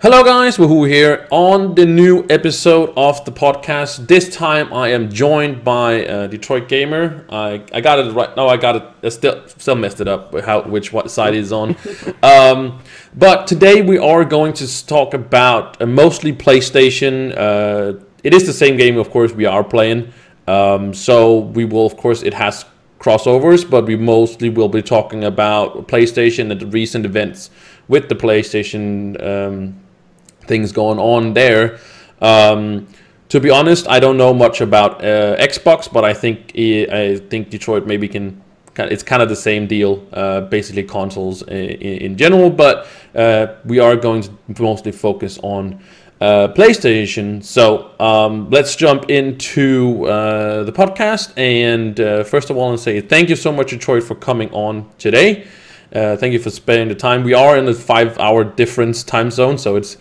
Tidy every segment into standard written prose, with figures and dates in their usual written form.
Hello guys, Wahoo here on the new episode of the podcast. This time I am joined by Detroit Gamer. I got it right. No, I got it. I still messed it up. Which side is on? But today we are going to talk about mostly PlayStation. It is the same game, of course, we are playing. So we will, of course, it has crossovers, but we mostly will be talking about PlayStation and the recent events with the PlayStation. Things going on there. To be honest, I don't know much about Xbox, but I think Detroit maybe can. It's kind of the same deal, basically consoles in general. But we are going to mostly focus on PlayStation. So let's jump into the podcast. And first of all, I'll say thank you so much, Detroit, for coming on today. Thank you for spending the time. We are in a 5-hour difference time zone, so it's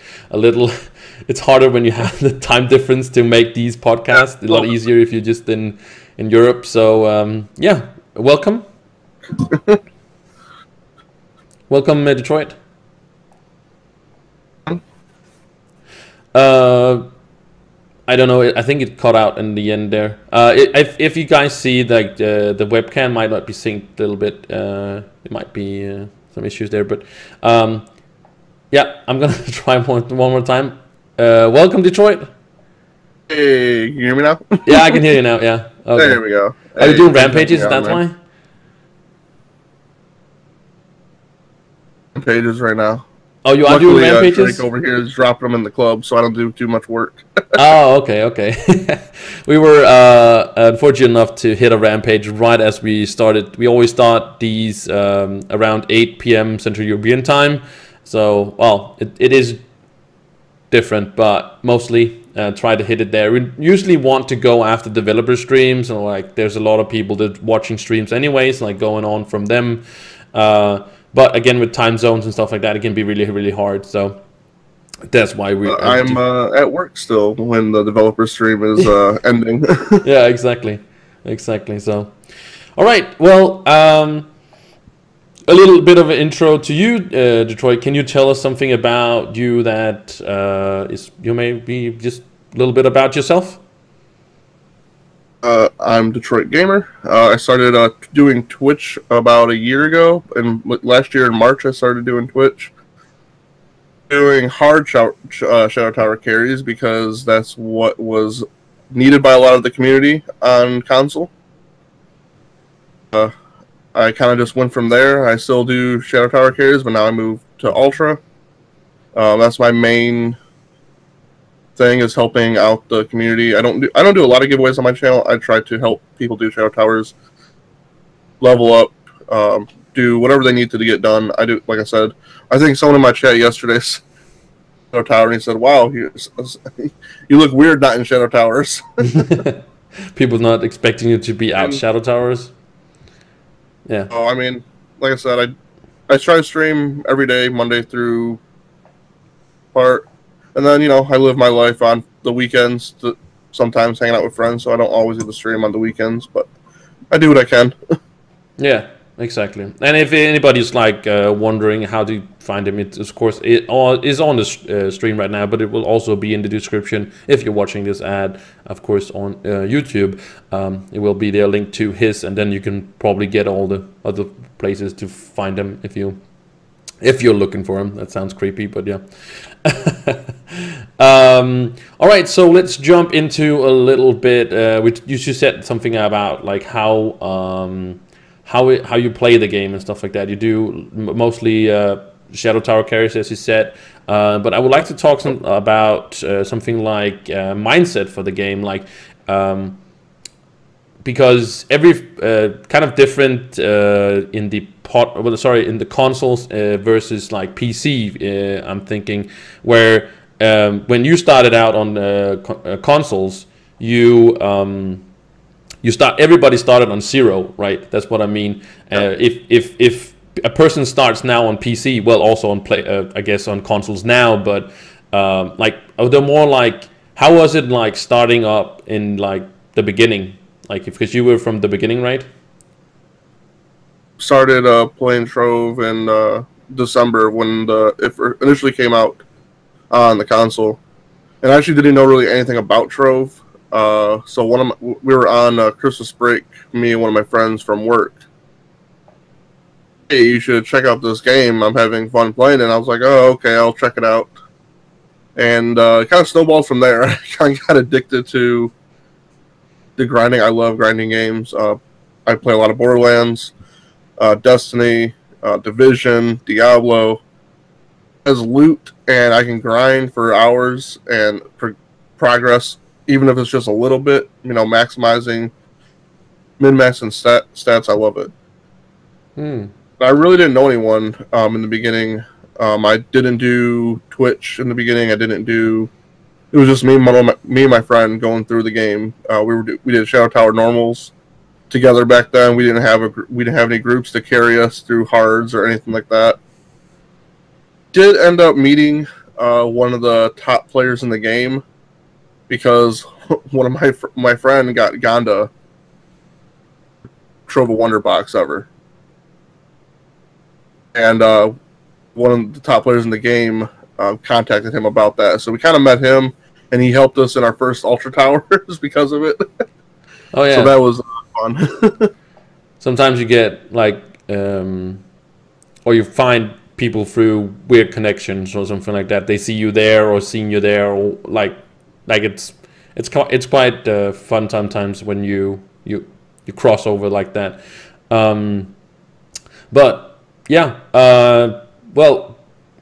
it's harder when you have the time difference to make these podcasts. A lot easier if you're just in Europe. So yeah, welcome. Welcome, Detroit. I don't know. I think it cut out in the end there. If you guys see like the webcam might not be synced a little bit. It might be some issues there, but yeah, I'm gonna try one more time. Welcome, Detroit. Hey, can you hear me now? Yeah, I can hear you now. Yeah. Okay. There we go. Are you doing rampages? Is that why? Rampages right now. Oh, you are doing rampages? Drake over here is dropping them in the club, so I don't do too much work. Oh, okay. We were unfortunate enough to hit a rampage right as we started. We always start these around 8 p.m. Central European time. So, well, it is different, but mostly try to hit it there. We usually want to go after developer streams, and like there's a lot of people that watching streams anyways, like going on from them. But again, with time zones and stuff like that, it can be really, really hard. So that's why I'm at work still when the developer stream is ending. Yeah, exactly. So, all right. Well, a little bit of an intro to you, Detroit. Can you tell us something about you that you maybe just a little bit about yourself? I'm Detroit Gamer. I started doing Twitch about a year ago, and last year in March I started doing Twitch. Doing hard Shadow Tower carries because that's what was needed by a lot of the community on console. I kind of just went from there. I still do Shadow Tower carries, but now I moved to Ultra. That's my main thing, is helping out the community. I don't do a lot of giveaways on my channel. I try to help people do Shadow Towers, level up, do whatever they need to get done. I do, like I said, I think someone in my chat yesterday Shadow Tower, and he said, "Wow, you look weird not in Shadow Towers." People not expecting you to be out Shadow Towers. Yeah. Oh, I mean, like I said, I try to stream every day, Monday through part. And then, I live my life on the weekends, sometimes hanging out with friends, so I don't always get to stream on the weekends, but I do what I can. Yeah, exactly. And if anybody's like wondering how to find him, it of course it is on the stream right now, but it will also be in the description if you're watching this ad, of course, on YouTube. It will be there linked to his, and then you can probably get all the other places to find him if you're looking for him. That sounds creepy, but yeah. All right, so let's jump into a little bit. You said something about like how you play the game and stuff like that. You do mostly Shadow Tower carries, as you said. But I would like to talk about something like mindset for the game, like because every kind of different in the in the consoles versus like PC. I'm thinking when you started out on consoles, everybody started on 0, right? That's what I mean. If a person starts now on PC, well, also on I guess on consoles now, but like they're more like, how was it like starting up in like the beginning? Like, because you were from the beginning, right? Started playing Trove in December when it initially came out on the console. And I actually didn't know really anything about Trove. So we were on Christmas break, me and one of my friends from work. Hey, you should check out this game. I'm having fun playing it. And I was like, oh, okay, I'll check it out. And it kind of snowballed from there. I kind of got addicted to the grinding. I love grinding games. I play a lot of Borderlands, Destiny, Division, Diablo. As loot, and I can grind for hours and progress, even if it's just a little bit. Maximizing, min-maxing stats. I love it. I really didn't know anyone in the beginning. I didn't do Twitch in the beginning. It was just me and my friend going through the game. We did Shadow Tower normals together back then. We didn't have any groups to carry us through hards or anything like that. Did end up meeting one of the top players in the game because one of my friend got Gonda Trove a Wonder Box ever. And one of the top players in the game contacted him about that. So we kind of met him, and he helped us in our first Ultra Towers because of it. Oh, yeah. So that was fun. Sometimes you get, or you find people through weird connections or something like that. They see you there or seeing you there, or it's quite fun sometimes when you cross over like that. But yeah, well,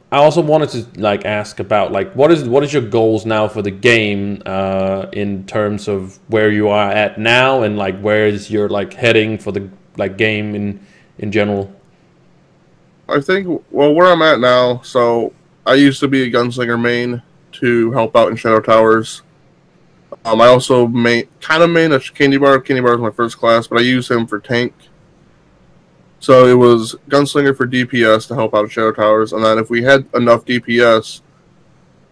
I also wanted to ask about what is your goals now for the game in terms of where you are at now, and where is your heading for the game in general. I think, where I'm at now, so I used to be a gunslinger main to help out in Shadow Towers. I also main a Candy Bar. Candy Bar was my first class, but I used him for tank. So it was gunslinger for DPS to help out in Shadow Towers, and then if we had enough DPS,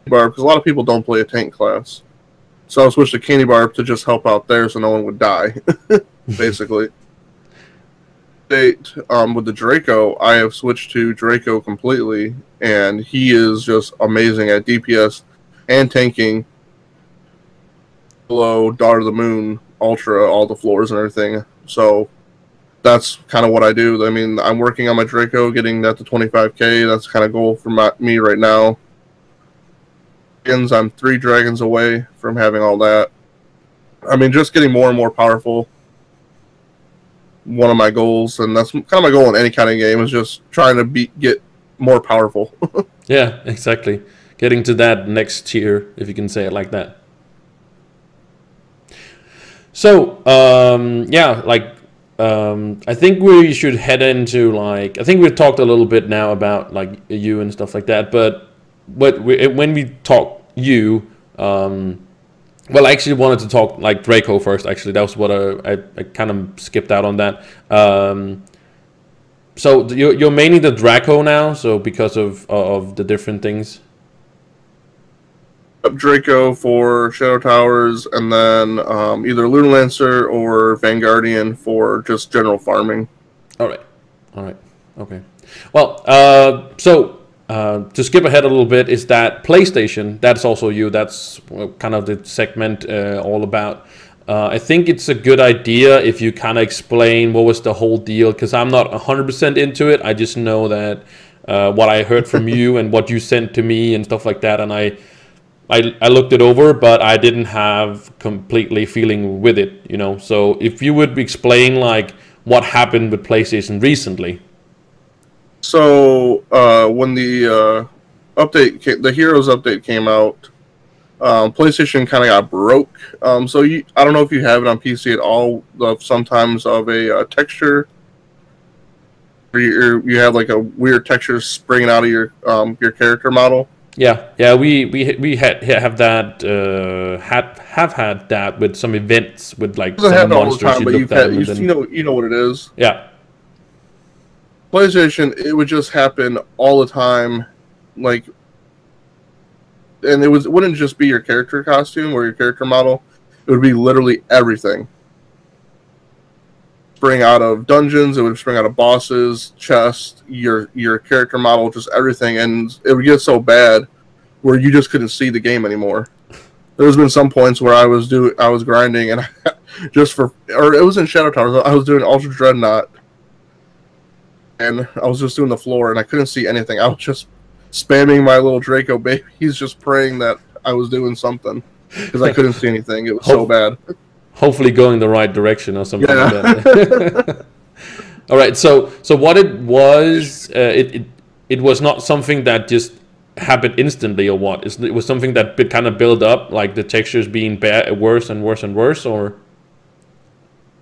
because a lot of people don't play a tank class, so I switched to Candy Bar to just help out there so no one would die, basically. With the Draco, I have switched to Draco completely, and he is just amazing at DPS and tanking. Below Daughter of the Moon, Ultra, all the floors and everything. So that's kind of what I do. I mean, I'm working on my Draco, getting that to 25k. That's kind of goal for me right now. I'm 3 dragons away from having all that. I mean, just getting more and more powerful. One of my goals, and that's kind of my goal in any kind of game, is just trying to get more powerful. Yeah, exactly. Getting to that next tier, if you can say it like that. So, yeah, I think we should head into I think we've talked a little bit now about you and stuff like that, but when we talk you, well, I actually wanted to talk Draco first. Actually, that was what I kind of skipped out on that. So you're mainly the Draco now, so because of the different things. Draco for Shadow Towers, and then either Lunalancer or Vanguardian for just general farming. All right, okay. Well, so. To skip ahead a little bit, is that PlayStation? That's also you. That's kind of the segment all about. I think it's a good idea if you kind of explain what was the whole deal, because I'm not 100% into it. I just know that what I heard from you and what you sent to me and stuff like that, and I looked it over, but I didn't have completely feeling with it, So if you would explain what happened with PlayStation recently. So when the the Heroes update came out, PlayStation kind of got broke. So I don't know if you have it on PC at all. Sometimes of a texture, or you have a weird texture springing out of your character model. Yeah, we have that have had that with some events with some monsters. You know what it is. Yeah. PlayStation, it would just happen all the time, and it wouldn't just be your character costume or your character model. It would be literally everything. Spring out of dungeons, it would spring out of bosses, chests, your character model, just everything, and it would get so bad where you just couldn't see the game anymore. There's been some points where I was grinding, and or it was in Shadow Towers. I was doing Ultra Dreadnought, and I was just doing the floor, and I couldn't see anything. I was just spamming my little Draco baby. He's just praying that I was doing something because I couldn't see anything. It was so bad. Hopefully, going the right direction or something like that. All right. So what it was, it was not something that just happened instantly, or what? It was something that kind of built up, like the textures being worse and worse and worse, or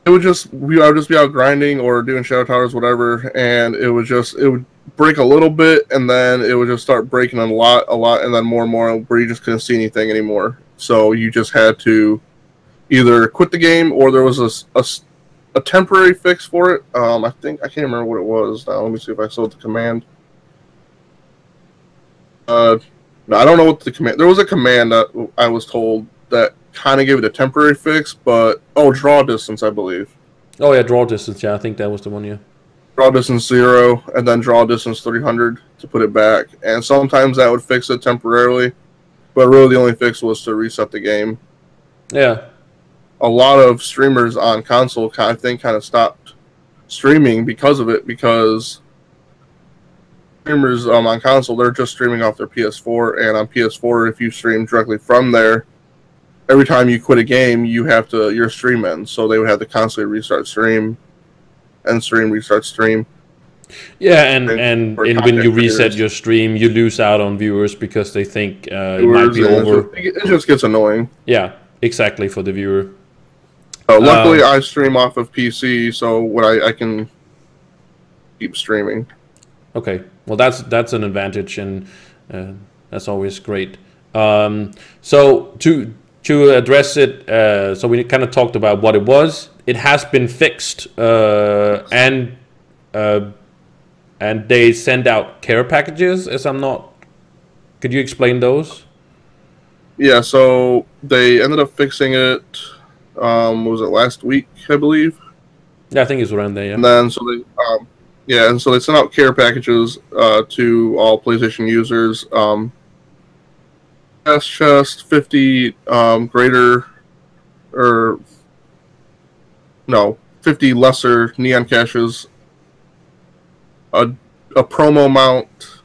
I would just be out grinding or doing Shadow Towers, whatever, and it would break a little bit, and then it would just start breaking a lot, and then more and more, where you just couldn't see anything anymore. So you just had to either quit the game, or there was a temporary fix for it. I can't remember what it was now. Let me see if I saw the command. No, I don't know what the command. There was a command that I was told that kind of gave it a temporary fix, but draw distance, I believe. Oh yeah, draw distance. Yeah, I think that was the one. Yeah, draw distance 0, and then draw distance 300 to put it back. And sometimes that would fix it temporarily, but really the only fix was to reset the game. Yeah, a lot of streamers on console, I think, kind of stopped streaming because of it, because streamers on console, they're just streaming off their PS4, and on PS4, if you stream directly from there, every time you quit a game, your stream ends. So they would have to constantly restart stream, end stream, restart stream. Yeah, and when you reset your stream, you lose out on viewers because they think it might be over. It just gets annoying. Yeah, exactly, for the viewer. Luckily, I stream off of PC, so I can keep streaming. Okay, well that's an advantage, and that's always great. So to address it, so we kind of talked about what it was. It has been fixed, and they send out care packages. Could you explain those? Yeah, so they ended up fixing it. Was it last week, I believe? Yeah, I think it's around there. Yeah. And then so they sent out care packages to all PlayStation users. Chest 50 greater, or no, 50 lesser neon caches. A promo mount.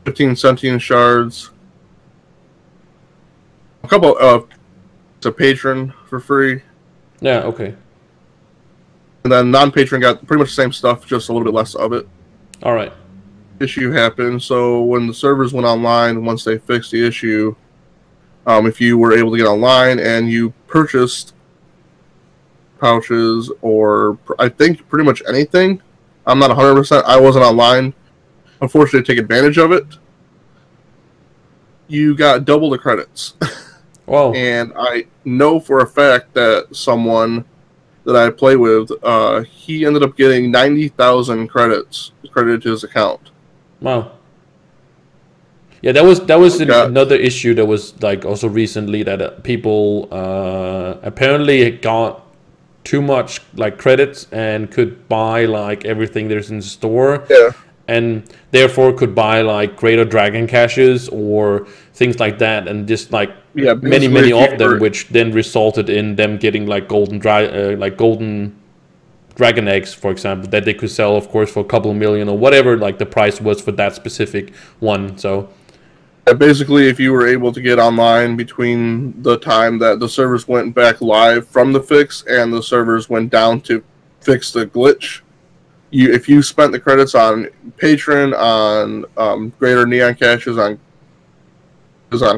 15 sentient shards. A couple of a patron for free. Yeah, okay. And then non-patron got pretty much the same stuff, just a little bit less of it. All right. Issue happened, so when the servers went online, once they fixed the issue, if you were able to get online and you purchased pouches, or I think pretty much anything, I'm not 100%, I wasn't online, unfortunately, to take advantage of it, you got double the credits. Wow. And I know for a fact that someone that I play with, he ended up getting 90,000 credits credited to his account. Wow. Yeah, that was another issue that was like also recently, that people apparently got too much like credits and could buy like everything there's in the store. Yeah. And therefore could buy like greater dragon caches or things like that, and just like many of them, which then resulted in them getting like golden dragon eggs, for example, that they could sell, of course, for a couple of million or whatever like the price was for that specific one. So basically, if you were able to get online between the time that the servers went back live from the fix and the servers went down to fix the glitch, if you spent the credits on Patron, on greater neon caches, on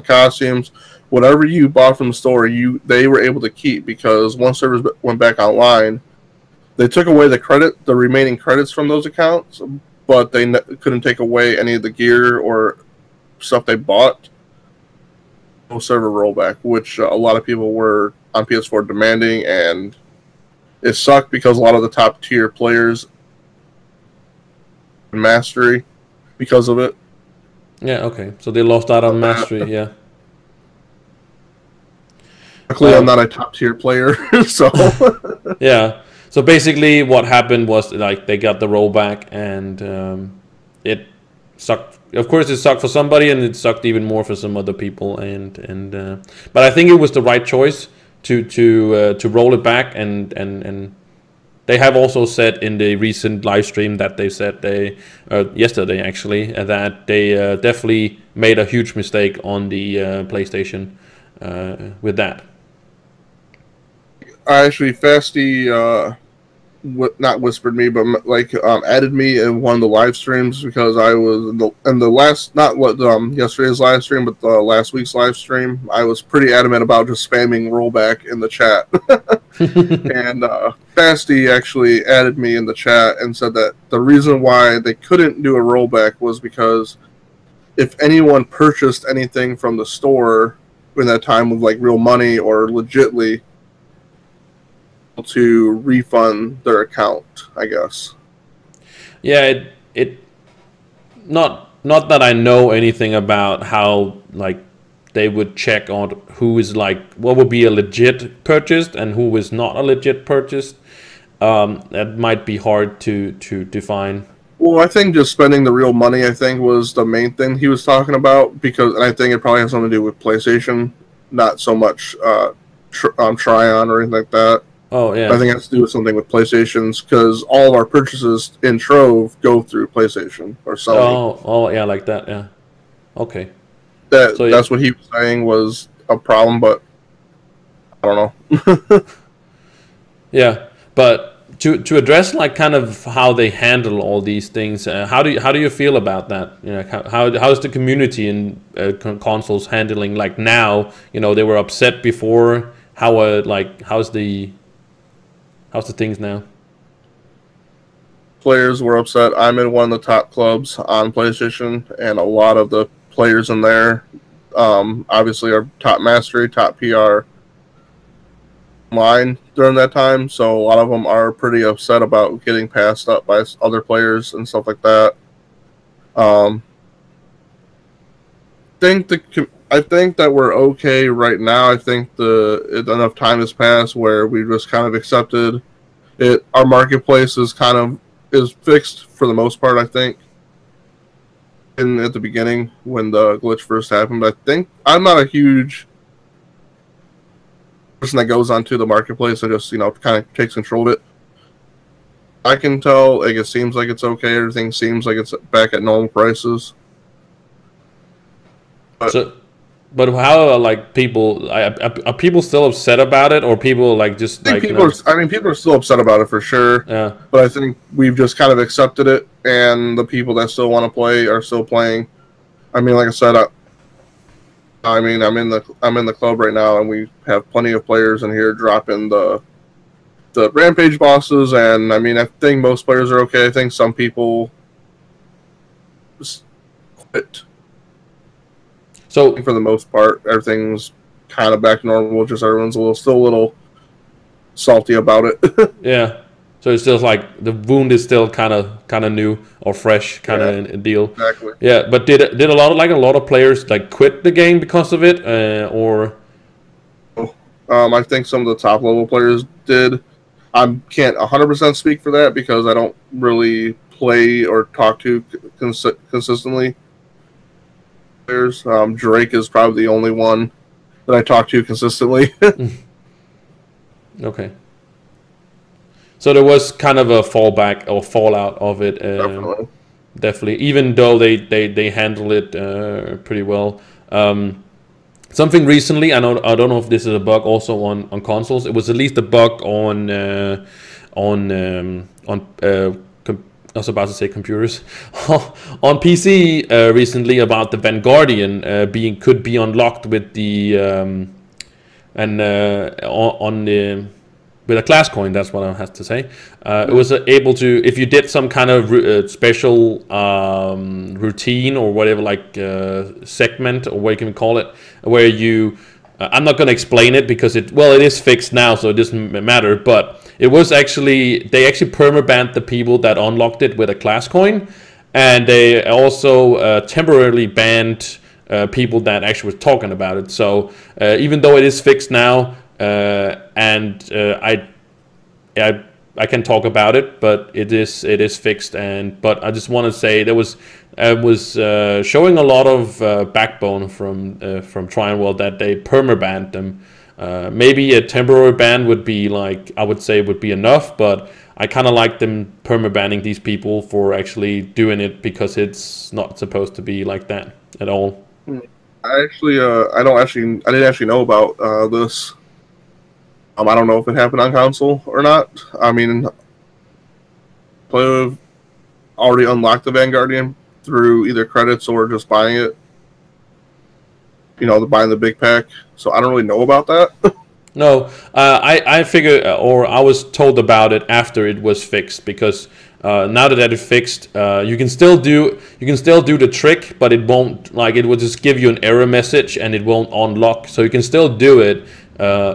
costumes, whatever you bought from the store, they were able to keep, because once servers went back online, they took away the remaining credits from those accounts, but they couldn't take away any of the gear or stuff they bought. No server rollback, which a lot of people were on PS4 demanding, and it sucked because a lot of the top tier players mastery because of it. Yeah, okay. So they lost out on mastery, yeah. Luckily, I'm not a top tier player, so yeah. So basically, what happened was like they got the rollback, and it sucked. Of course, it sucked for somebody, and it sucked even more for some other people. But I think it was the right choice to roll it back, and they have also said in the recent live stream that they said yesterday actually that they definitely made a huge mistake on the PlayStation with that. I actually Fasty not whispered me, but added me in one of the live streams because I was in the last, not what yesterday's live stream, but the last week's live stream. I was pretty adamant about just spamming rollback in the chat, and Fasty actually added me in the chat and said that the reason why they couldn't do a rollback was because if anyone purchased anything from the store in that time with like real money or legitly, to refund their account, I guess. Yeah, it not that I know anything about how like they would check on who is like what would be a legit purchased and who is not a legit purchased. That might be hard to define. Well, I think just spending the real money, I think, was the main thing he was talking about, because, and I think it probably has something to do with PlayStation, not so much Tryon or anything like that. Oh, yeah. I think it has to do with something with PlayStations, because all of our purchases in Trove go through PlayStation or Sony. Oh, yeah, like that, yeah. Okay. That's what he was saying was a problem, but I don't know. Yeah, but to address like kind of how they handle all these things, how do you feel about that? You know, how's the community in consoles handling like now? You know, they were upset before. How's the things now? Players were upset. I'm in one of the top clubs on PlayStation, and a lot of the players in there, obviously, are top mastery, top PR line during that time. So a lot of them are pretty upset about getting passed up by other players and stuff like that. I think that we're okay right now. I think enough time has passed where we just kind of accepted it. Our marketplace is fixed for the most part, I think. At the beginning when the glitch first happened, I think I'm not a huge person that goes onto the marketplace and just kind of takes control of it. I can tell, like, it seems like it's okay. Everything seems like it's back at normal prices. But how are like people? Are people still upset about it, or people like just like? People are still upset about it for sure. Yeah. But I think we've just kind of accepted it, and the people that still want to play are still playing. I mean, like I said, I'm in the club right now, and we have plenty of players in here dropping the rampage bosses, and I mean, I think most players are okay. I think some people just quit. So for the most part, everything's kind of back to normal. Just everyone's still a little salty about it. Yeah. So it's still like the wound is still kind of new or fresh kind of deal. Exactly. Yeah, but did a lot of players like quit the game because of it, or? I think some of the top level players did. I can't 100% speak for that because I don't really play or talk to consistently. Drake is probably the only one that I talk to consistently. Okay. So there was kind of a fallback or fallout of it. Definitely. Even though they handle it pretty well. Something recently, I don't know if this is a bug also on consoles. It was at least a bug on I was about to say computers on PC recently about the Vanguardian could be unlocked with the with a class coin. That's what I have to say. It was able to, if you did some kind of special routine or whatever, like segment or what you can call it, where you I'm not going to explain it because it is fixed now, so it doesn't matter, but it was they actually permabanned the people that unlocked it with a class coin, and they also temporarily banned people that actually were talking about it. So even though it is fixed now, and I I can talk about it, but it is fixed. But I just want to say there was showing a lot of backbone from joinworld that they permabanned them. Maybe a temporary ban would be I would say would be enough, but I kind of like them permabanning these people for actually doing it, because it's not supposed to be like that at all. I didn't actually know about this. I don't know if it happened on console or not. I mean, player already unlocked the Vanguardian through either credits or just buying it. Buying the big pack. So I don't really know about that. No, I figured, or I was told about it after it was fixed, because now that it's fixed, you can still do the trick, but it won't, it will just give you an error message and it won't unlock. So you can still do it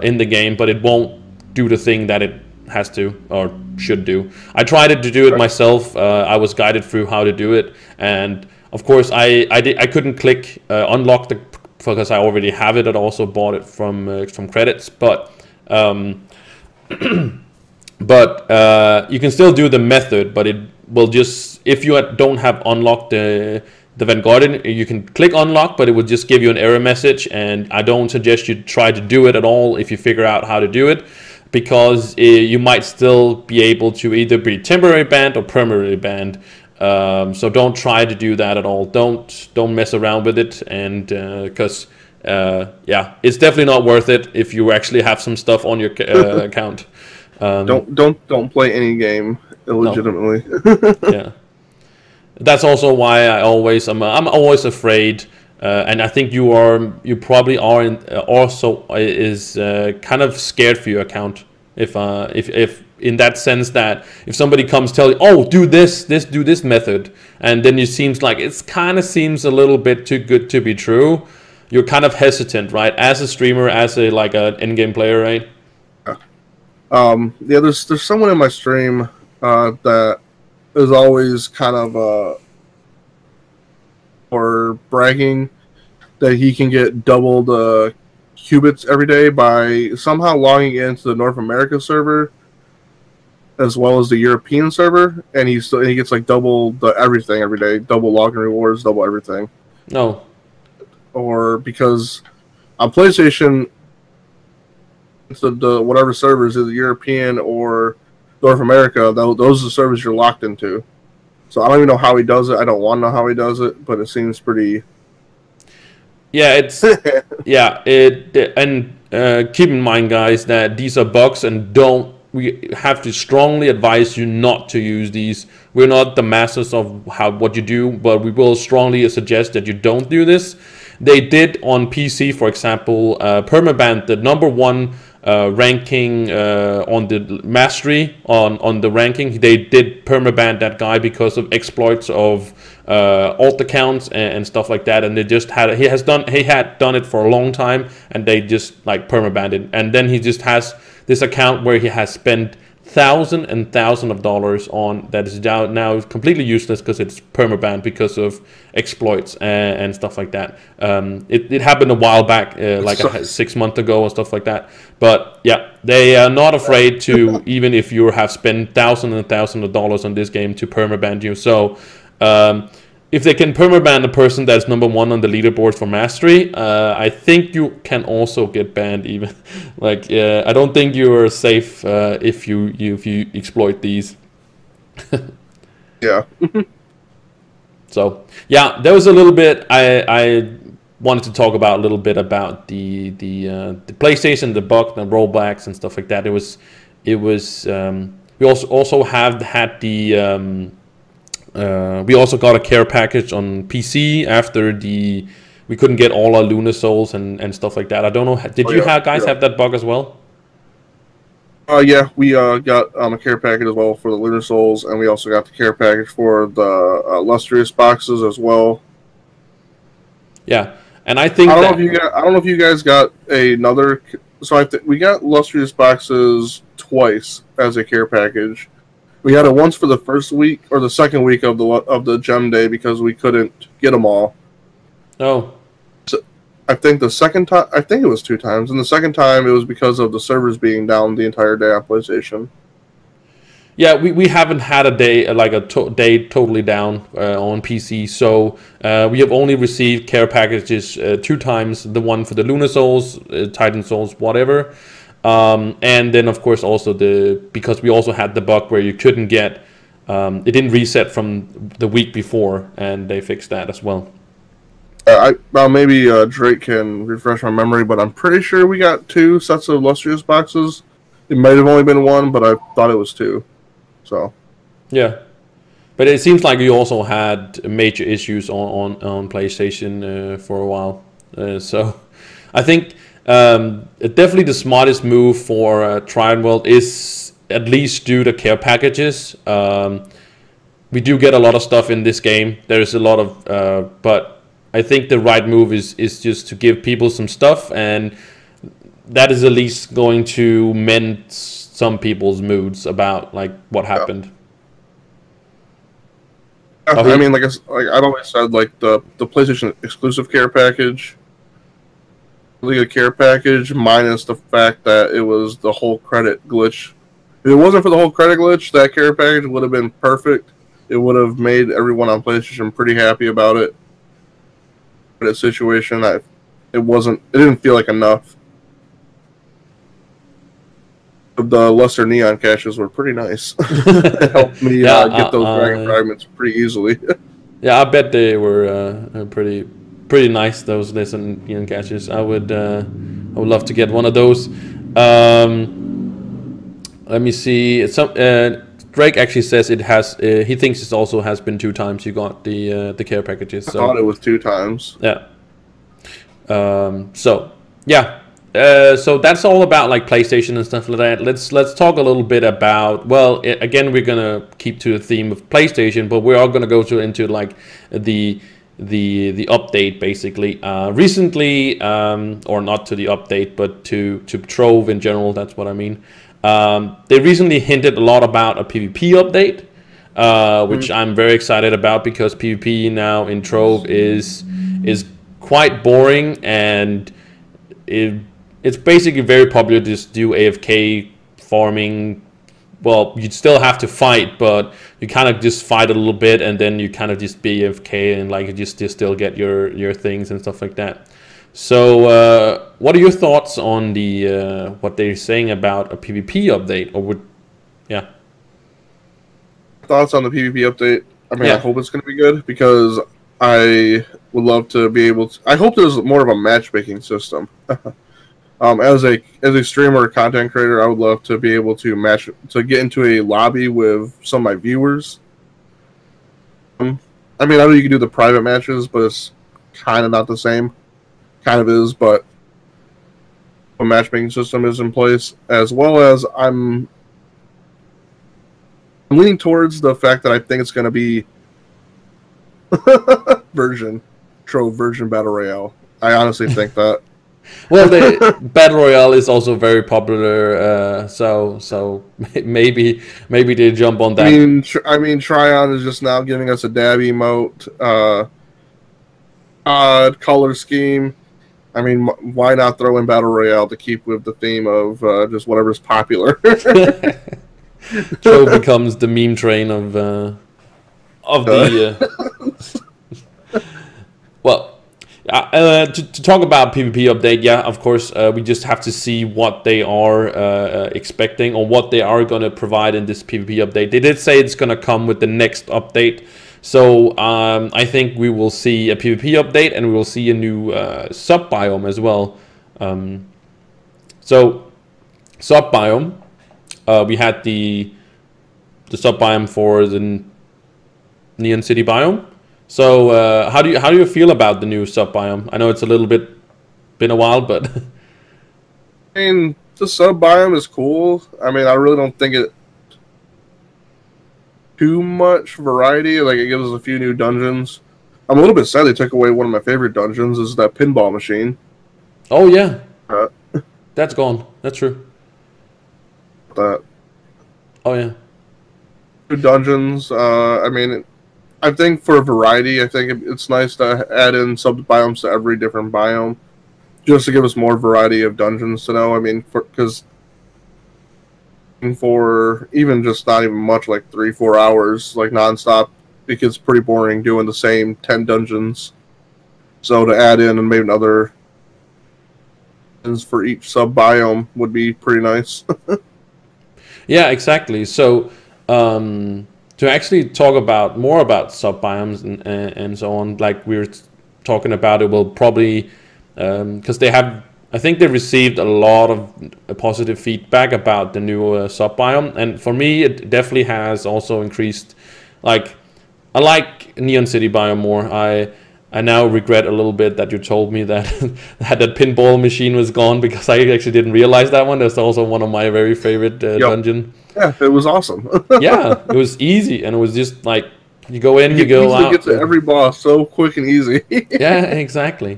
in the game, but it won't do the thing that it has to or should do. I tried to do it myself. I was guided through how to do it, and of course I couldn't click unlock the, because I already have it. I also bought it from credits, but you can still do the method, but it will just, if you don't have unlocked the Vanguardian, you can click unlock, but it will just give you an error message, and I don't suggest you try to do it at all if you figure out how to do it, because you might still be able to either be temporary banned or permanently banned. So don't try to do that at all. Don't mess around with it, and because it's definitely not worth it if you actually have some stuff on your account. Don't play any game illegitimately. No. Yeah, that's also why I'm always afraid, and I think you probably are also kind of scared for your account if in that sense, that if somebody comes tell you, oh, do this method, and then it seems like it kind of seems a little bit too good to be true, you're kind of hesitant, right? As a streamer, as an in-game player, right? There's someone in my stream that is always kind of or bragging that he can get double the qubits every day by somehow logging into the North America server as well as the European server, and he gets double the everything every day, double login rewards, double everything. No. Or because on PlayStation, the whatever servers, either European or North America, those are the servers you're locked into. So I don't even know how he does it. I don't want to know how he does it, but it seems pretty. Yeah, it's and keep in mind, guys, that these are bugs, and we have to strongly advise you not to use these. We're not the masters of what you do, but we will strongly suggest that you don't do this. They did on PC, for example, permaban the #1 ranking on the mastery on the ranking. They did permaban that guy because of exploits of alt accounts and stuff like that, and they just he had done it for a long time, and they just permabanned it. And then he just has this account where he has spent thousands and thousands of dollars on that is now completely useless because it's permabanned because of exploits and stuff like that. It happened a while back, 6 months ago or stuff like that. But yeah, they are not afraid to, even if you have spent thousands and thousands of dollars on this game, to permaban you. So if they can permaban a person that's #1 on the leaderboard for mastery, I think you can also get banned. Even I don't think you are safe if you exploit these. Yeah. So yeah, there was a little bit I wanted to talk about a little bit about the PlayStation, the bug, the rollbacks and stuff like that. It was we also have had the. We also got a care package on PC after we couldn't get all our Lunar Souls and stuff like that. I don't know. Did you guys have that bug as well? Yeah, we got a care package as well for the Lunar Souls, and we also got the care package for the Lustrous boxes as well. Yeah, and I think I don't know if you guys got another. So we got Lustrous boxes twice as a care package. We had it once for the first week or the second week of the gem day because we couldn't get them all. Oh. So I think the second time, I think it was 2 times, and the second time it was because of the servers being down the entire day on PlayStation. Yeah, we haven't had a day like a day totally down on PC, so we have only received care packages 2 times. The one for the Lunar Souls, Titan Souls, whatever, and then of course also because we also had the bug where you couldn't get it didn't reset from the week before, and they fixed that as well. Maybe Drake can refresh my memory, but I'm pretty sure we got 2 sets of illustrious boxes. It might have only been 1, but I thought it was 2. So, yeah, but it seems like you also had major issues on PlayStation for a while. So, I think definitely the smartest move for joinworld is at least do the care packages. We do get a lot of stuff in this game. There is a lot of, but I think the right move is just to give people some stuff, and that is at least going to mend some people's moods about like what happened. Yeah. I mean, like I've always said, like the PlayStation exclusive care package, really good care package, minus the fact that it was the whole credit glitch. If it wasn't for the whole credit glitch, that care package would have been perfect. It would have made everyone on PlayStation pretty happy about it. But the situation, it didn't feel like enough. The lesser neon caches were pretty nice. It helped me get those dragon fragments pretty easily. Yeah, I bet they were pretty nice, those lesser neon caches. I would love to get one of those. Let me see. Drake actually says it has. He thinks it also has been 2 times you got the care packages. So. I thought it was 2 times. Yeah. So yeah. So that's all about like PlayStation and stuff like that. Let's talk a little bit about. Well, again, we're gonna keep to the theme of PlayStation, but we are gonna go into like the update basically. Recently, or not to the update, but to Trove in general. That's what I mean. They recently hinted a lot about a PvP update, which I'm very excited about because PvP now in Trove is quite boring, and it's basically very popular to just do AFK farming. Well, you'd still have to fight, but you kind of just fight a little bit, and then you kind of just be AFK and like you just still get your things and stuff like that. So, what are your thoughts on the what they're saying about a PvP update? Thoughts on the PvP update? I mean, yeah. I hope it's going to be good because I would love to be able to. I hope there's more of a matchmaking system. As a streamer or content creator, I would love to be able to get into a lobby with some of my viewers. I mean, I know you can do the private matches, but it's kind of not the same. Kind of is, but a matchmaking system is in place, as well as I'm leaning towards the fact that I think it's going to be Trove version Battle Royale. I honestly think that. Well, the Battle Royale is also very popular, so maybe they jump on that. I mean, Tryon is just now giving us a dab emote, odd color scheme. I mean, why not throw in Battle Royale to keep with the theme of just whatever's popular? Trove becomes the meme train of the. Well. To talk about PvP update, yeah, of course, we just have to see what they are expecting or what they are going to provide in this PvP update. They did say it's going to come with the next update, so I think we will see a PvP update and we will see a new sub-biome as well. So, sub-biome, we had the sub-biome for the Neon City biome. So how do you feel about the new sub biome? I know it's a little bit been a while, but I mean the sub biome is cool. I mean I really don't think it too much variety. Like it gives us a few new dungeons. I'm a little bit sad they took away one of my favorite dungeons. Is that pinball machine? Oh yeah, that's gone. That's true. That. Oh yeah. New dungeons. I mean. I think for variety, I think it's nice to add in sub-biomes to every different biome, just to give us more variety of dungeons to know. I mean, because for even just not even much, like 3-4 hours, like nonstop, it gets pretty boring doing the same 10 dungeons. So to add in and maybe another for each sub biome would be pretty nice. Yeah, exactly. So to actually talk about more about sub biomes and so on, like we were talking about, it will probably because they have. I think they received a lot of positive feedback about the new sub biome, and for me, it definitely has also increased. Like, I like Neon City biome more. I now regret a little bit that you told me that that pinball machine was gone, because I actually didn't realize that one. That's also one of my very favorite dungeon. Yeah, it was awesome. Yeah, it was easy, and it was just like you go in, you go easily out. Get to every boss so quick and easy. Yeah, exactly.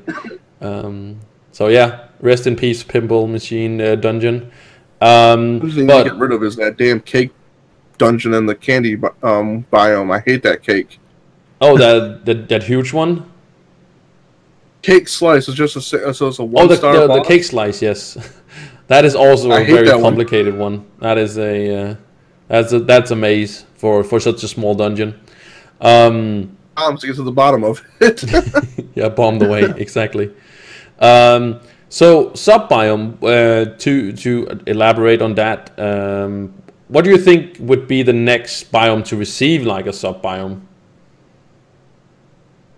So yeah, rest in peace, pinball machine dungeon. The thing to get rid of is that damn cake dungeon and the candy biome. I hate that cake. Oh, that huge one. Cake slice is just it's a one-star boss. The cake slice, yes. That is also a very complicated one. That is that's a maze for such a small dungeon. To get to the bottom of it. Yeah, bomb the way, exactly. So sub biome, to elaborate on that, what do you think would be the next biome to receive like a sub biome?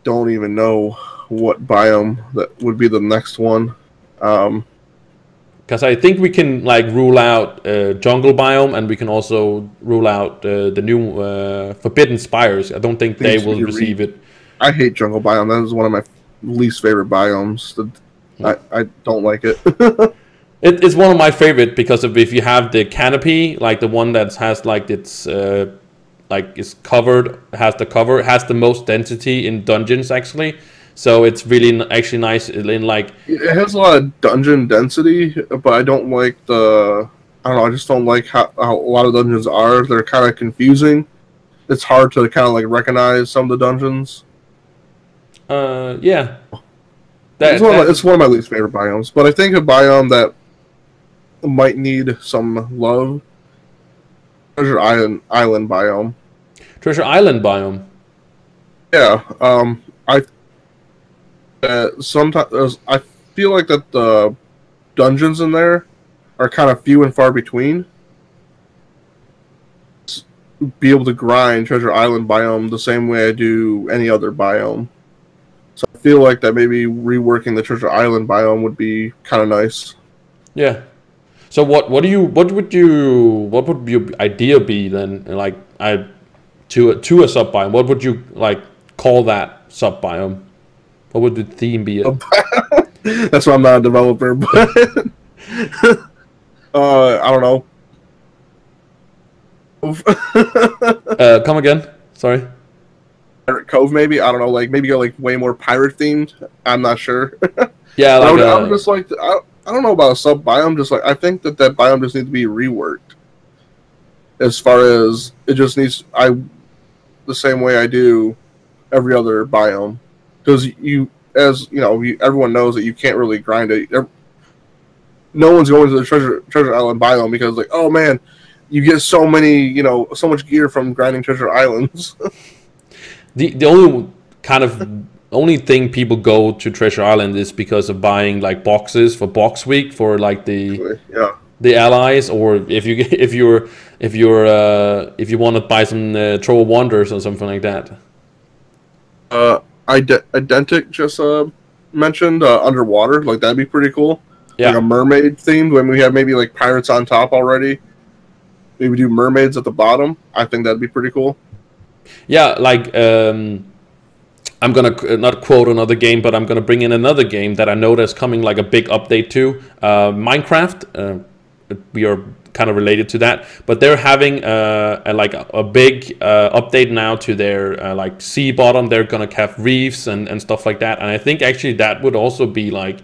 Don't even know what biome that would be the next one. Because I think we can like rule out jungle biome, and we can also rule out the new Forbidden Spires. I don't think they will receive it. I hate jungle biome. That is one of my least favorite biomes. I don't like it. It's one of my favorite because of if you have the canopy, like the one that has like its like is covered, has the most density in dungeons actually. So it's really actually nice in like... It has a lot of dungeon density, but I don't like I don't know, I just don't like how a lot of dungeons are. They're kind of confusing. It's hard to kind of like recognize some of the dungeons. Yeah. It's one of my least favorite biomes, but I think a biome that might need some love, Treasure Island biome. Treasure Island biome? Yeah, sometimes I feel like that the dungeons in there are kind of few and far between. Be able to grind Treasure Island biome the same way I do any other biome. So I feel like that maybe reworking the Treasure Island biome would be kind of nice. Yeah. So what would your idea be then? Like to a sub biome, what would you like call that sub biome? What would the theme be? That's why I'm not a developer, but I don't know. Come again? Sorry. Pirate Cove, maybe. I don't know. Like maybe go like way more pirate themed. I'm not sure. Yeah, like I would just like I don't know about a sub biome. Just like I think that biome just needs to be reworked. As far as it just needs, the same way I do every other biome. Because everyone knows that you can't really grind it. No one's going to the Treasure Island biome because, like, oh man, you get so much gear from grinding Treasure Islands. the only thing people go to Treasure Island is because of buying like boxes for Box Week for like the allies, or if you want to buy some Trove Wonders or something like that. Identic just mentioned underwater, like that'd be pretty cool. Yeah, like a mermaid themed when we have maybe like pirates on top already. Maybe do mermaids at the bottom. I think that'd be pretty cool. Yeah, like I'm gonna not quote another game, but I'm gonna bring in another game that I know there's coming like a big update to. Minecraft. We are kind of related to that, but they're having a big update now to their like sea bottom. They're gonna have reefs and stuff like that, and I think actually that would also be like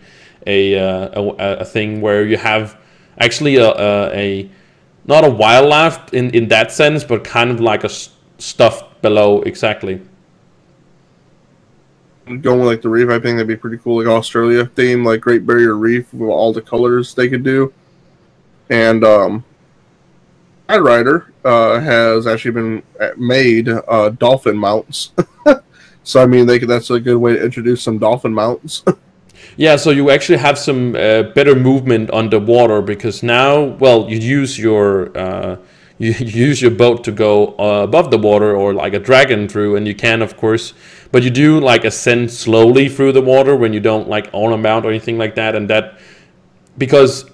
a thing where you have actually a not a wildlife in that sense, but kind of like a stuff below. Exactly. Going with like the reef, I think that'd be pretty cool. Like Australia theme, like Great Barrier Reef with all the colors they could do. And Rider has actually been made dolphin mounts. So I mean, that's a good way to introduce some dolphin mounts. Yeah, so you actually have some better movement underwater because now, well, you use your you use your boat to go above the water or like a dragon through, and you can, of course, but you do like ascend slowly through the water when you don't like own a mount or anything like that, and that because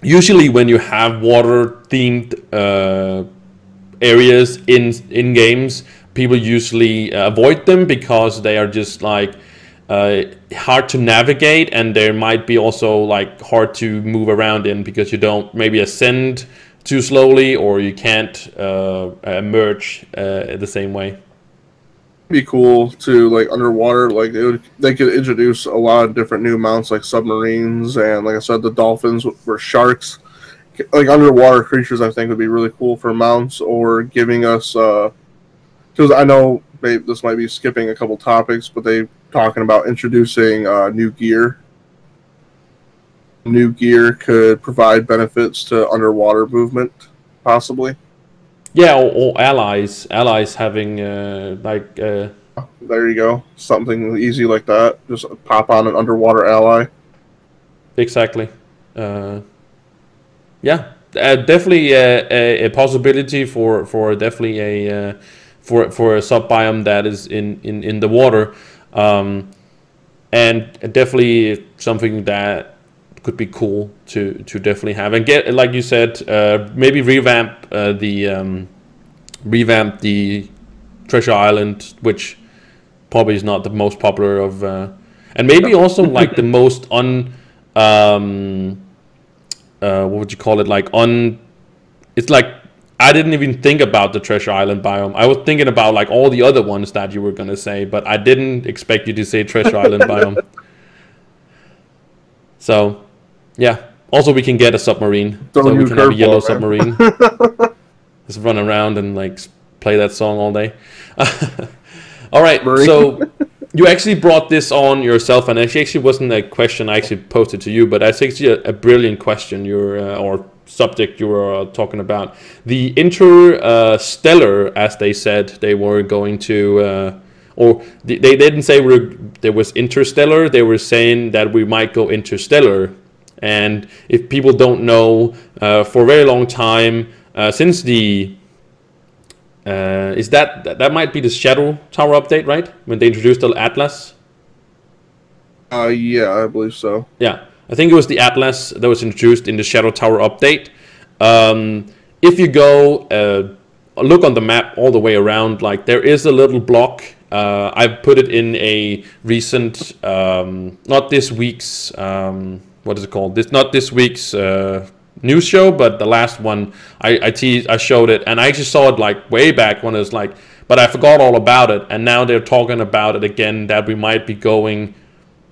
usually when you have water themed areas in games, people usually avoid them because they are just like hard to navigate, and there might be also like hard to move around in because you don't maybe ascend too slowly or you can't emerge the same way. Be cool to like underwater, like they could introduce a lot of different new mounts like submarines and like I said, the dolphins or sharks, like underwater creatures. I think would be really cool for mounts, or giving us because I know this might be skipping a couple topics, but they talking about introducing new gear. New gear could provide benefits to underwater movement, possibly. Yeah, or allies having there you go, something easy like that. Just pop on an underwater ally. Exactly. Yeah, definitely a possibility for definitely a for a sub biome that is in the water, and definitely something that could be cool to definitely have and get, like you said, maybe revamp the Treasure Island, which probably is not the most popular of, and maybe also like the most what would you call it? It's like I didn't even think about the Treasure Island biome. I was thinking about like all the other ones that you were gonna say, but I didn't expect you to say Treasure Island biome. So, yeah. Also, we can get a submarine, so we can have a yellow submarine. Just run around and like play that song all day. All right, so you actually brought this on yourself, and it actually wasn't a question I actually posted to you, but that's actually a brilliant question or subject you were talking about. The interstellar, as they said, they were going to, or they didn't say there was interstellar. They were saying that we might go interstellar, and if people don't know, for a very long time, since the is that might be the Shadow Tower update, right? When they introduced the Atlas. Yeah, I believe so. Yeah, I think it was the Atlas that was introduced in the Shadow Tower update. If you go look on the map all the way around, like there is a little block. I've put it in a recent, not this week's, what is it called? Not this week's news show, but the last one I showed it, and I actually saw it like way back when it was like, but I forgot all about it, and now they're talking about it again, that we might be going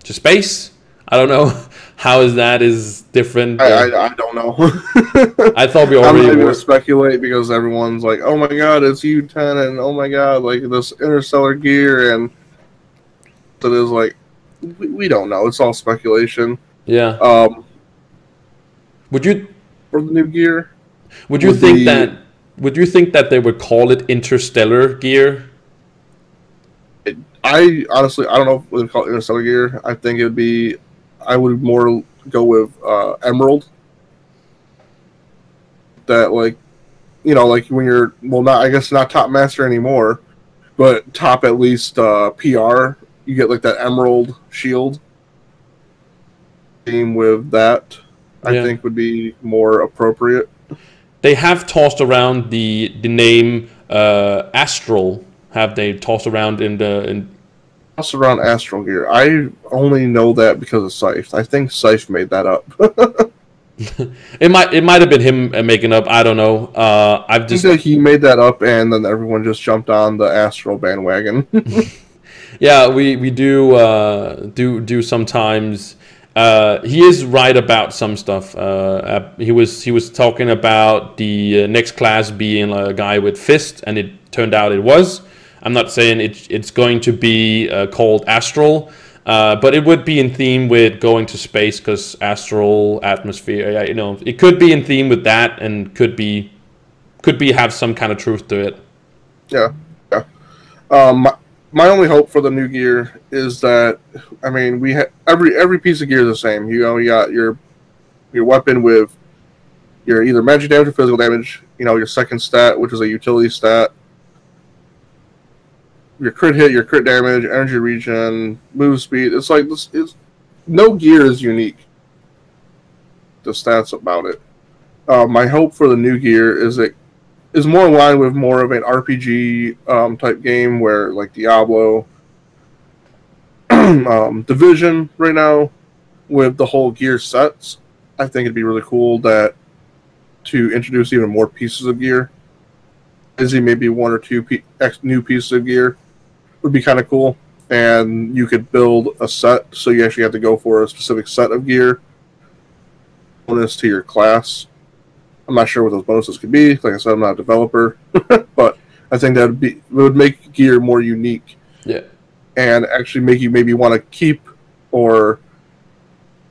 to space. I don't know how is different. I don't know. I thought we already I'm not going to speculate because everyone's like, oh my god, it's U10, and oh my god, like this interstellar gear, and so it is like, we don't know. It's all speculation. Yeah. Would you for the new gear? Would you think that they would call it interstellar gear? I honestly, I don't know if they would call it interstellar gear. I think it would be. I would more go with Emerald. That like, like when you're not, I guess not top master anymore, but top at least PR. You get like that Emerald shield. Team with that. I think would be more appropriate. They have tossed around the name Astral. Have they tossed around tossed around Astral gear? I only know that because of Scythe. I think Scythe made that up. It might have been him making up. I don't know. I think he made that up, and then everyone just jumped on the Astral bandwagon. Yeah, we do sometimes. He is right about some stuff. He was talking about the next class being a guy with fist, and it turned out it was. I'm not saying it's going to be called Astral, but it would be in theme with going to space because astral atmosphere. It could be in theme with that, and could be could be have some kind of truth to it. Yeah, yeah. My only hope for the new gear is that, I mean, we every piece of gear is the same. You know, you got your weapon with your either magic damage or physical damage. You know, your second stat, which is a utility stat. Your crit hit, your crit damage, energy regen, move speed. It's like this. No gear is unique. The stats about it. My hope for the new gear is it is more in line with more of an RPG type game where, like Diablo, Division right now, with the whole gear sets. I think it'd be really cool to introduce even more pieces of gear. Maybe one or two new pieces of gear would be kind of cool. And you could build a set, so you actually have to go for a specific set of gear. Bonus to your class. I'm not sure what those bonuses could be. Like I said, I'm not a developer, but I think it would make gear more unique. Yeah, and actually make you maybe want to keep or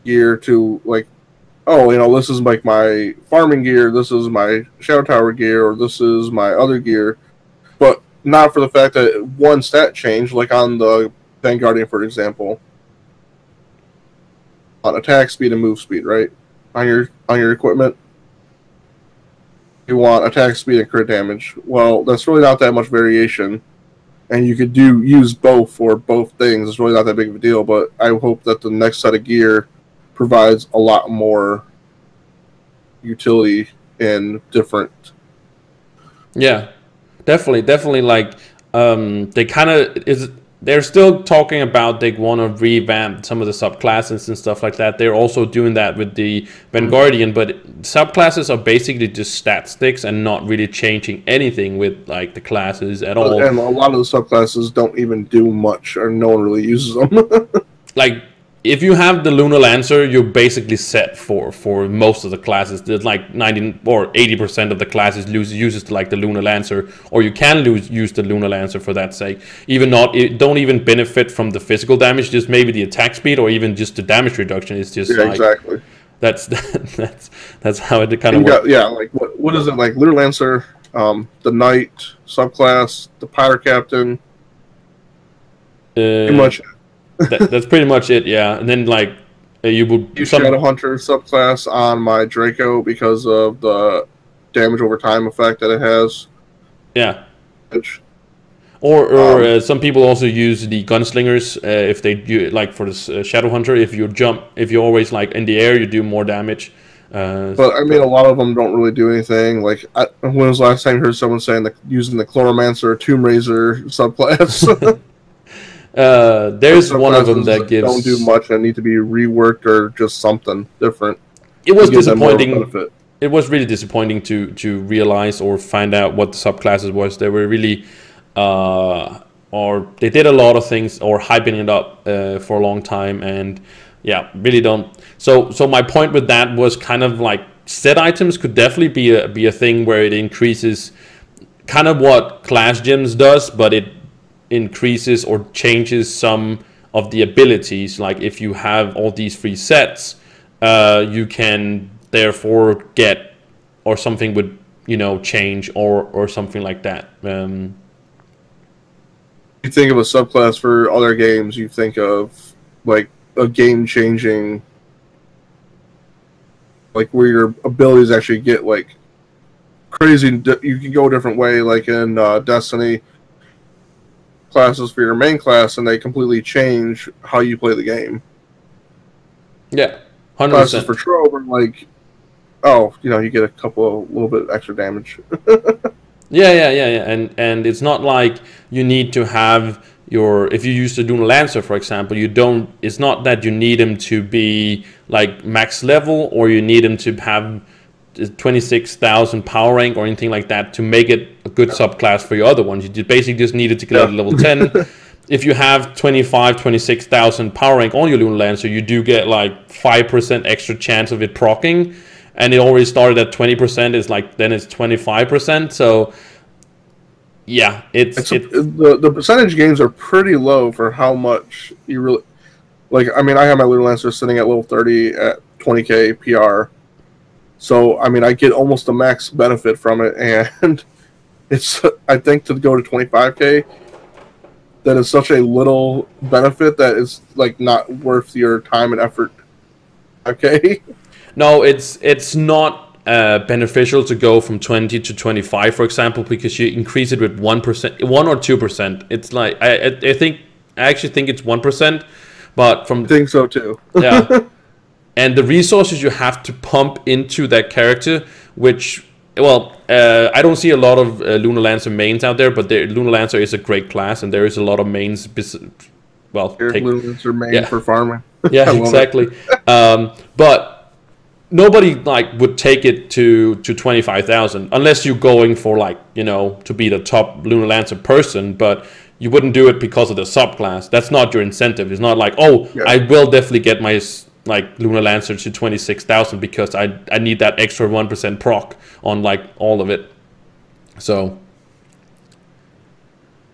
gear to, like, oh, you know, this is like my farming gear, this is my shadow tower gear, or this is my other gear, but not for the fact that one stat change, like on the Vanguardian, for example, on attack speed and move speed, right? On your equipment, you want attack speed and crit damage. Well, that's really not that much variation, and you could use both for both things. It's really not that big of a deal, but I hope that the next set of gear provides a lot more utility in different. Yeah, definitely. Like, they kind of they're still talking about they want to revamp some of the subclasses and stuff like that. They're also doing that with the Vanguardian, but subclasses are basically just stat sticks and not really changing anything with, like, the classes at all. And a lot of the subclasses don't even do much, or no one really uses them. Like, if you have the Lunar Lancer, you're basically set for most of the classes. There's like 90 or 80% of the classes uses like the Lunar Lancer, or you can use the Lunar Lancer for that sake. It don't even benefit from the physical damage, just maybe the attack speed, or even just the damage reduction. It's just exactly. That's how it kind of works. Yeah, like what is it, like Lunar Lancer, the Knight subclass, the Pirate Captain. Pretty much. That's pretty much it, yeah. And then, like, you would use Shadow Hunter subclass on my Draco because of the damage over time effect that it has. Yeah. Or some people also use the gunslingers if they do, like, for the Shadow Hunter. If you're always, like, in the air, you do more damage. But I mean, a lot of them don't really do anything. Like, when was the last time you heard someone saying that using the Chloromancer or Tomb Raiser subclass? There's one of them that gives don't do much and need to be reworked or just something different. It was disappointing. It was really disappointing to realize or find out what the subclasses was. They were really, or they did a lot of things or hyping it up for a long time, and yeah, really don't. So my point with that was kind of like set items could definitely be a thing where it increases kind of what Class Gems does, but it increases or changes some of the abilities. Like, if you have all these free sets, you can therefore get, or something would, you know, change or something like that. You think of a subclass for other games, you think of like a game changing, like where your abilities actually get like crazy. You can go a different way, like in Destiny. Classes for your main class, and they completely change how you play the game. Yeah, 100%. Classes for Trove are like, oh, you know, you get a little bit extra damage. Yeah, and it's not like you need to have if you use the Lunar Lancer, for example, it's not that you need him to be like max level, or you need him to have 26,000 power rank or anything like that to make it a good subclass for your other ones. You basically just needed to get to level 10. If you have 26,000 power rank on your Lunar Lancer, you do get like 5% extra chance of it proccing, and it already started at 20%. Then it's 25%. So yeah, the percentage gains are pretty low for how much you really like. I mean, I have my Lunar Lancer sitting at level 30 at 20k PR. So, I mean, I get almost a max benefit from it, and it's, I think, to go to 25K, that is such a little benefit that is, like, not worth your time and effort. Okay? No, it's not beneficial to go from 20 to 25, for example, because you increase it with 1%, 1 or 2%. It's like, I actually think it's 1%, but from... I think so, too. Yeah. And the resources you have to pump into that character, which, well, I don't see a lot of Lunar Lancer mains out there, but Lunar Lancer is a great class, and there is a lot of mains. Well, Lunar Lancer main for farming. Yeah, exactly. But nobody like would take it to 25,000 unless you're going for, like, you know, to be the top Lunar Lancer person, but you wouldn't do it because of the subclass. That's not your incentive. It's not like, oh, yeah, I will definitely get my, like, Lunar Lancer to 26,000 because I need that extra 1% proc on, like, all of it. So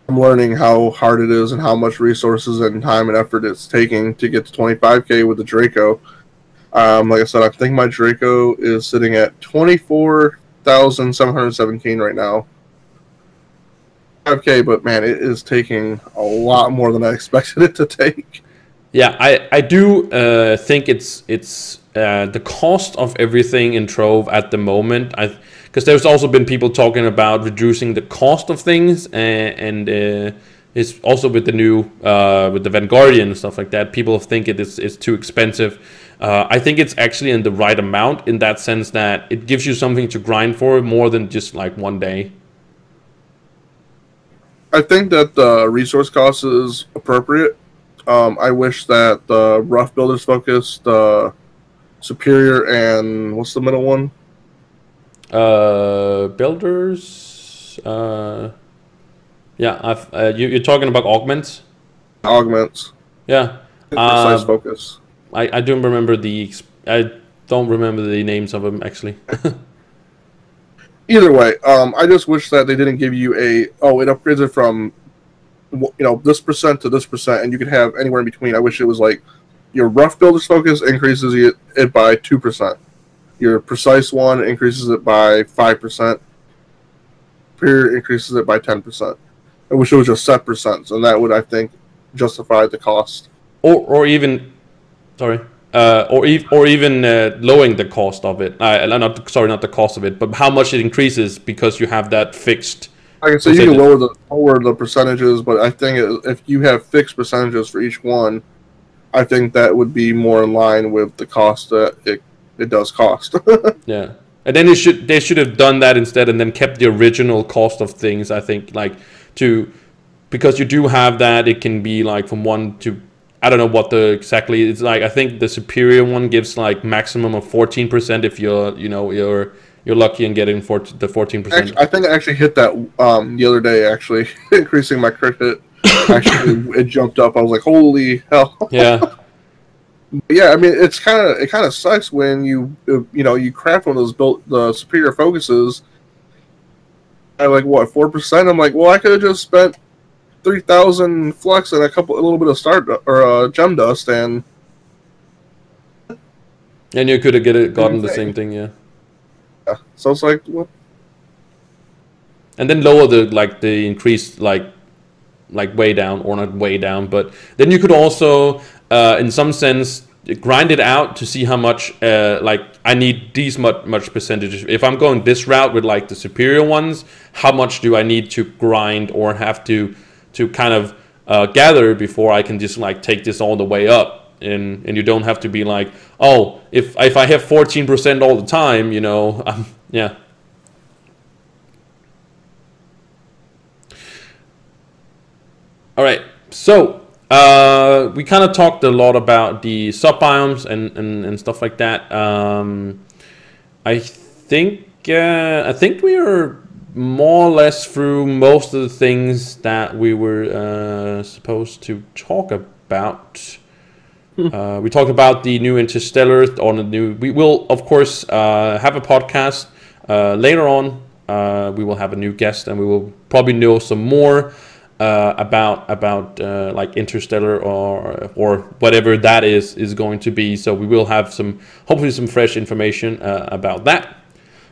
I'm learning how hard it is and how much resources and time and effort it's taking to get to 25K with the Draco. Like I said, I think my Draco is sitting at 24,717 right now. 5K, but man, it is taking a lot more than I expected it to take. Yeah, I do think it's the cost of everything in Trove at the moment. Because there's also been people talking about reducing the cost of things, and it's also with the new with the Vanguardian and stuff like that. People think it's too expensive. I think it's actually in the right amount, in that sense that it gives you something to grind for more than just like one day. I think that the resource cost is appropriate. I wish that the rough builders focus, the superior, and what's the middle one? Builders. Yeah, you're talking about augments. Augments. Yeah. Precise focus. I don't remember the names of them actually. Either way, I just wish that they didn't give you it upgrades it from, you know, this percent to this percent, and you could have anywhere in between. I wish it was like your rough builder's focus increases it by 2%. Your precise one increases it by 5%. Superior increases it by 10%. I wish it was just set percents, and that would, I think, justify the cost. Or even, sorry. Or even lowering the cost of it. Not the cost of it, but how much it increases because you have that fixed. I can say you can lower the percentages, but I think if you have fixed percentages for each one, I think that would be more in line with the cost that it does cost. Yeah, and then they should have done that instead, and then kept the original cost of things. I think because you do have that, it can be like from 1 to. I don't know what exactly it's like. I think the superior one gives like maximum of 14% if you're lucky and getting the 14%. I think I actually hit that the other day. Actually, increasing my crit hit. Actually, it jumped up. I was like, "Holy hell!" Yeah. Yeah, I mean, it kind of sucks when you craft one of those the superior focuses at like what 4%. I'm like, well, I could have just spent 3,000 flux and a little bit of gem dust, and you could have gotten the same thing, yeah. Yeah. So it's like what? And then lower the increase like way down, or not way down, but then you could also in some sense grind it out to see how much I need these much percentages. If I'm going this route with like the superior ones, how much do I need to grind or have to kind of gather before I can just like take this all the way up, and you don't have to be like, oh, if I have 14% all the time, yeah. All right, so we kind of talked a lot about the sub-biomes and stuff like that. I think we are more or less through most of the things that we were supposed to talk about. We talked about the new Interstellar, we will of course have a podcast later on. We will have a new guest, and we will probably know some more about like Interstellar or whatever that is going to be. So we will have hopefully some fresh information about that.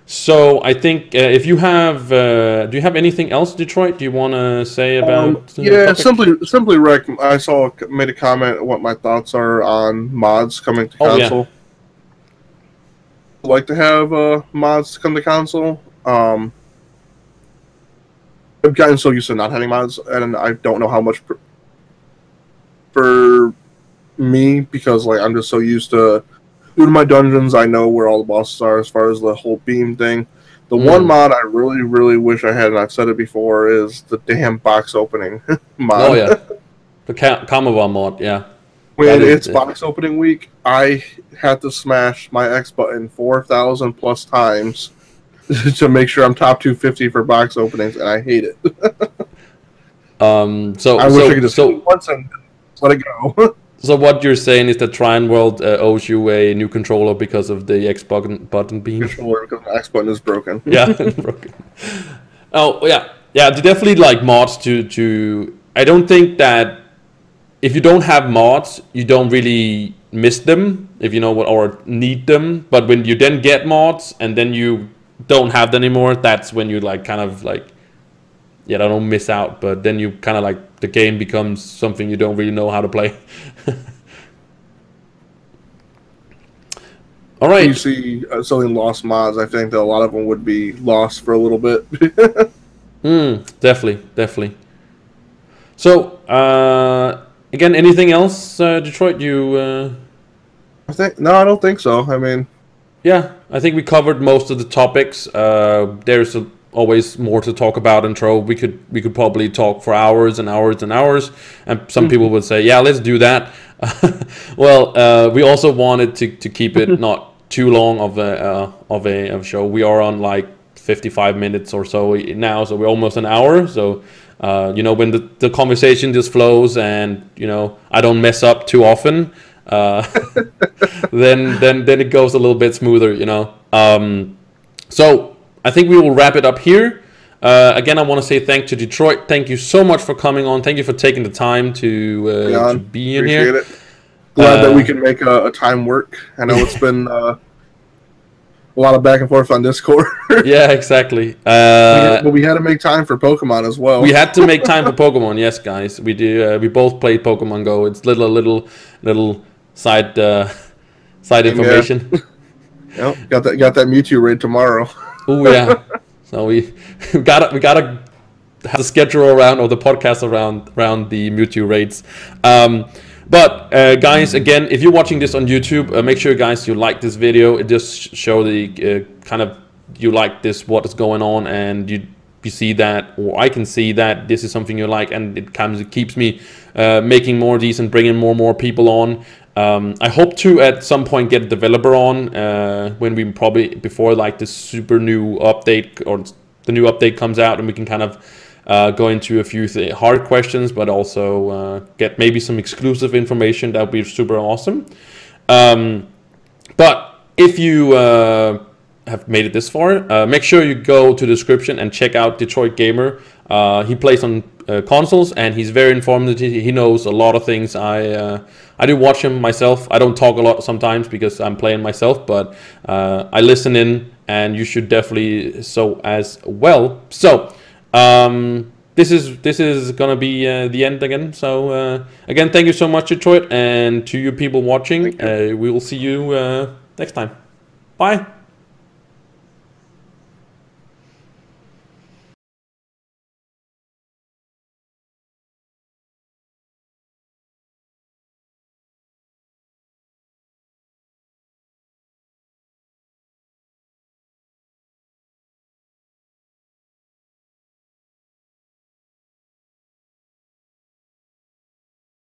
So I think if you have, do you have anything else, Detroit? Do you want to say about? Yeah, simply I made a comment what my thoughts are on mods coming to console. Yeah. I'd like to have mods come to console. I've gotten so used to not having mods, and I don't know how much for me, because like I'm just so used to doing my dungeons. I know where all the bosses are as far as the whole beam thing. The one mod I really, really wish I had, and I've said it before, is the damn box opening mod. Oh yeah, the Kamava mod, yeah. When it's box opening week, I had to smash my X button 4,000 plus times to make sure I'm top 250 for box openings, and I hate it. So I wish I could just once and let it go. So what you're saying is that joinworld owes you a new controller because of the X button beam. Controller because the X button is broken. Yeah, broken. Oh yeah, yeah. They definitely like mods to. I don't think that if you don't have mods, you don't really miss them, if you know what, or need them. But when you then get mods and then you don't have them anymore, that's when you like kind of like, yeah, I don't miss out, but then you kind of like the game becomes something you don't really know how to play. All right. You see selling lost mods, I think that a lot of them would be lost for a little bit. Definitely. So, again, anything else, Detroit? I don't think so. I mean, yeah, I think we covered most of the topics. There's always more to talk about in Trove. We could probably talk for hours and hours and hours, and some people would say, yeah, let's do that. Well, we also wanted to keep it not too long of a show. We are on like 55 minutes or so now, so we're almost an hour. So when the conversation just flows and I don't mess up too often, then it goes a little bit smoother. So I think we will wrap it up here. Again, I want to say thank to Detroit. Thank you so much for coming on. Thank you for taking the time to be in here. It. Glad that we can make a time work. I know it's been a lot of back and forth on Discord. Yeah, exactly. But we had to make time for Pokemon as well. We had to make time for Pokemon. Yes, guys, we do. We both played Pokemon Go. It's little side information. Yep, got that Mewtwo raid tomorrow. Oh yeah. So we gotta have the schedule around, or the podcast around the Mewtwo raids. But guys, again, if you're watching this on YouTube, make sure, guys, you like this video. It just show the kind of you like this, what is going on, and you see that, or I can see that this is something you like, and it keeps me making more of these and bringing more people on. I hope to at some point get a developer on when we probably before like this super new update or the new update comes out, and we can kind of go into a few hard questions, but also get maybe some exclusive information. That would be super awesome. But if you have made it this far, make sure you go to the description and check out Detroit Gamer. He plays on consoles, and he's very informative. He knows a lot of things. I do watch him myself. I don't talk a lot sometimes because I'm playing myself, but I listen in, and you should definitely so as well. So this is gonna be the end again. So again, thank you so much, Detroit, and to you people watching. We will see you next time. Bye.